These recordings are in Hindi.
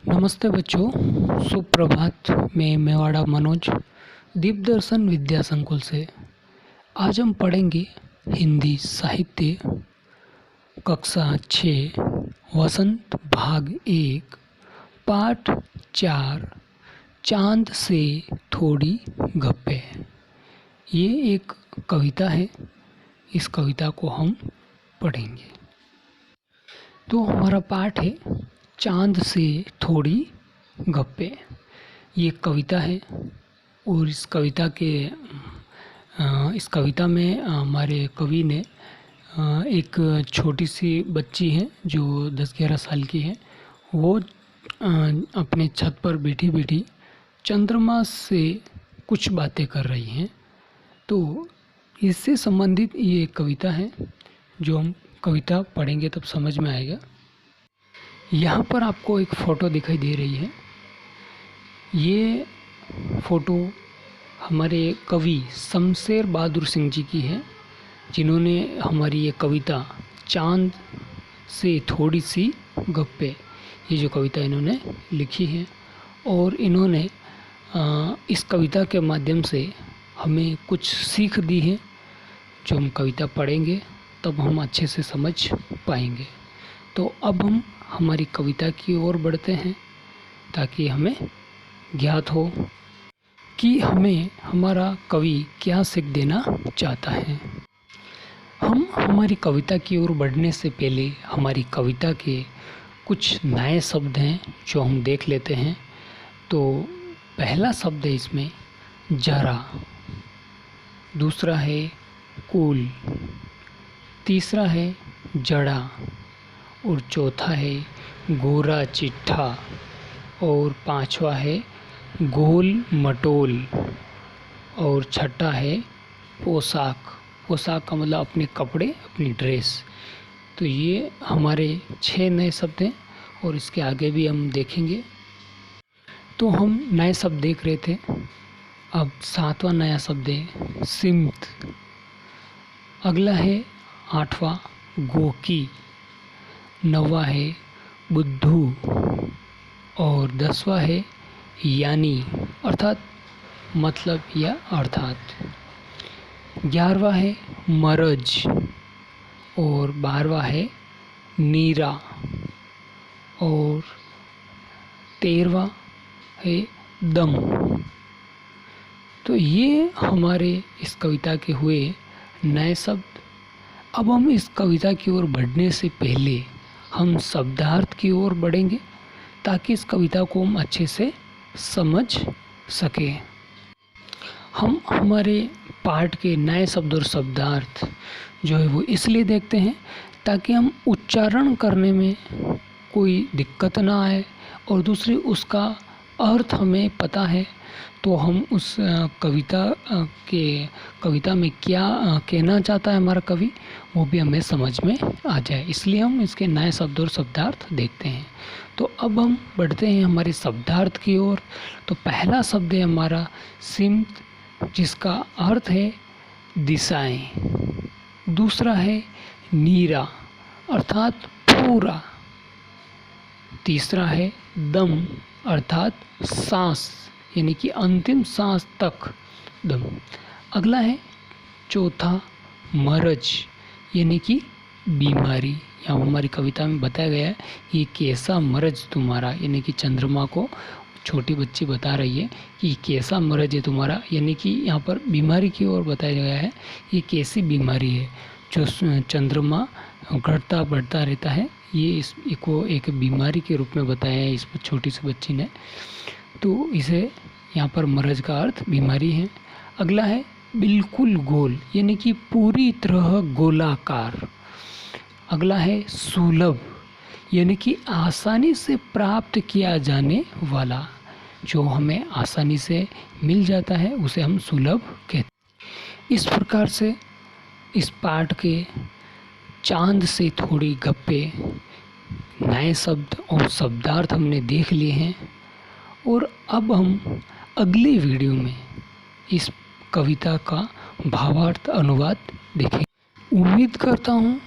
नमस्ते बच्चों, सुप्रभात। मैं मेवाड़ा मनोज दीप दर्शन विद्या संकुल से। आज हम पढ़ेंगे हिंदी साहित्य कक्षा 6 वसंत भाग 1 पाठ 4 चांद से थोड़ी गप्पे। ये एक कविता है। इस कविता को हम पढ़ेंगे। तो हमारा पाठ है चांद से थोड़ी गप्पे। ये कविता है और इस कविता में हमारे कवि ने एक छोटी सी बच्ची है जो 10-11 साल की है। वो अपने छत पर बैठी बैठी चंद्रमा से कुछ बातें कर रही हैं। तो इससे संबंधित ये कविता है। जो हम कविता पढ़ेंगे तब समझ में आएगा। यहाँ पर आपको एक फ़ोटो दिखाई दे रही है। ये फ़ोटो हमारे कवि शमशेर बहादुर सिंह जी की है, जिन्होंने हमारी ये कविता चांद से थोड़ी सी गप्पे, ये जो कविता इन्होंने लिखी है। और इन्होंने इस कविता के माध्यम से हमें कुछ सीख दी है, जो हम कविता पढ़ेंगे तब हम अच्छे से समझ पाएंगे। तो अब हम हमारी कविता की ओर बढ़ते हैं ताकि हमें ज्ञात हो कि हमें हमारा कवि क्या सीख देना चाहता है। हम हमारी कविता की ओर बढ़ने से पहले हमारी कविता के कुछ नए शब्द हैं जो हम देख लेते हैं। तो पहला शब्द है इसमें जरा, दूसरा है कुल, तीसरा है जड़ा और चौथा है गोरा चिट्ठा और पांचवा है गोल मटोल और छठा है पोशाक। पोशाक का मतलब अपने कपड़े, अपनी ड्रेस। तो ये हमारे 6 नए शब्द हैं और इसके आगे भी हम देखेंगे। तो हम नए शब्द देख रहे थे। अब 7वां नया शब्द है सिमत। अगला है 8वां गोकी, 9वां है बुद्धू और 10वां है यानी अर्थात मतलब या अर्थात। 11वां है मरज और 12वां है नीरा और 13वां है दम। तो ये हमारे इस कविता के हुए नए शब्द। अब हम इस कविता की ओर बढ़ने से पहले हम शब्दार्थ की ओर बढ़ेंगे ताकि इस कविता को हम अच्छे से समझ सकें। हम हमारे पाठ के नए शब्द और शब्दार्थ जो है वो इसलिए देखते हैं ताकि हम उच्चारण करने में कोई दिक्कत ना आए और दूसरी उसका अर्थ हमें पता है तो हम उस कविता में क्या कहना चाहता है हमारा कवि, वो भी हमें समझ में आ जाए। इसलिए हम इसके नए शब्द और शब्दार्थ देखते हैं। तो अब हम बढ़ते हैं हमारे शब्दार्थ की ओर। तो पहला शब्द है हमारा सिमत, जिसका अर्थ है दिशाएं। दूसरा है नीरा अर्थात पूरा। तीसरा है दम अर्थात सांस, यानी कि अंतिम सांस तक दम। अगला है चौथा मरज, यानी कि बीमारी। यहाँ हमारी कविता में बताया गया है ये कैसा मरज तुम्हारा, यानी कि चंद्रमा को छोटी बच्ची बता रही है कि कैसा मरज है तुम्हारा, यानी कि यहाँ पर बीमारी की ओर बताया गया है। ये कैसी बीमारी है जो चंद्रमा घटता बढ़ता रहता है, ये इसको एक बीमारी के रूप में बताया है इस छोटी सी बच्ची ने। तो इसे यहाँ पर मरज का अर्थ बीमारी है। अगला है बिल्कुल गोल, यानी कि पूरी तरह गोलाकार। अगला है सुलभ, यानी कि आसानी से प्राप्त किया जाने वाला, जो हमें आसानी से मिल जाता है उसे हम सुलभ कहते हैं। इस प्रकार से इस पाठ के चांद से थोड़ी गप्पे नए शब्द और शब्दार्थ हमने देख लिए हैं। और अब हम अगली वीडियो में इस कविता का भावार्थ अनुवाद देखेंगे। उम्मीद करता हूँ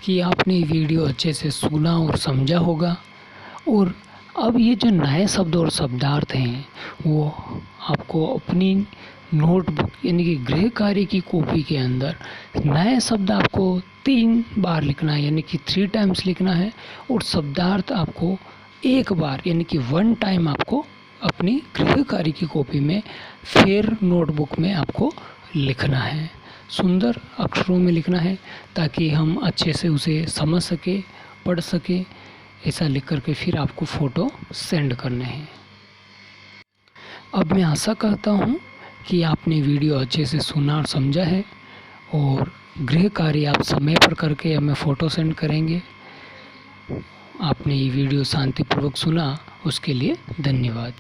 कि आपने वीडियो अच्छे से सुना और समझा होगा और अब ये जो नए शब्द और शब्दार्थ हैं वो आपको अपनी नोटबुक यानी कि गृह कार्य की कॉपी के अंदर नए शब्द आपको 3 बार लिखना है, यानी कि 3 टाइम्स लिखना है, और शब्दार्थ आपको 1 बार यानी कि 1 टाइम आपको अपनी गृह कार्य की कॉपी में फिर नोटबुक में आपको लिखना है। सुंदर अक्षरों में लिखना है ताकि हम अच्छे से उसे समझ सके, पढ़ सके। ऐसा लिख करके फिर आपको फ़ोटो सेंड करने हैं। अब मैं आशा करता हूँ कि आपने वीडियो अच्छे से सुना और समझा है, और गृह कार्य आप समय पर करके हमें फ़ोटो सेंड करेंगे। आपने ये वीडियो शांतिपूर्वक सुना, उसके लिए धन्यवाद।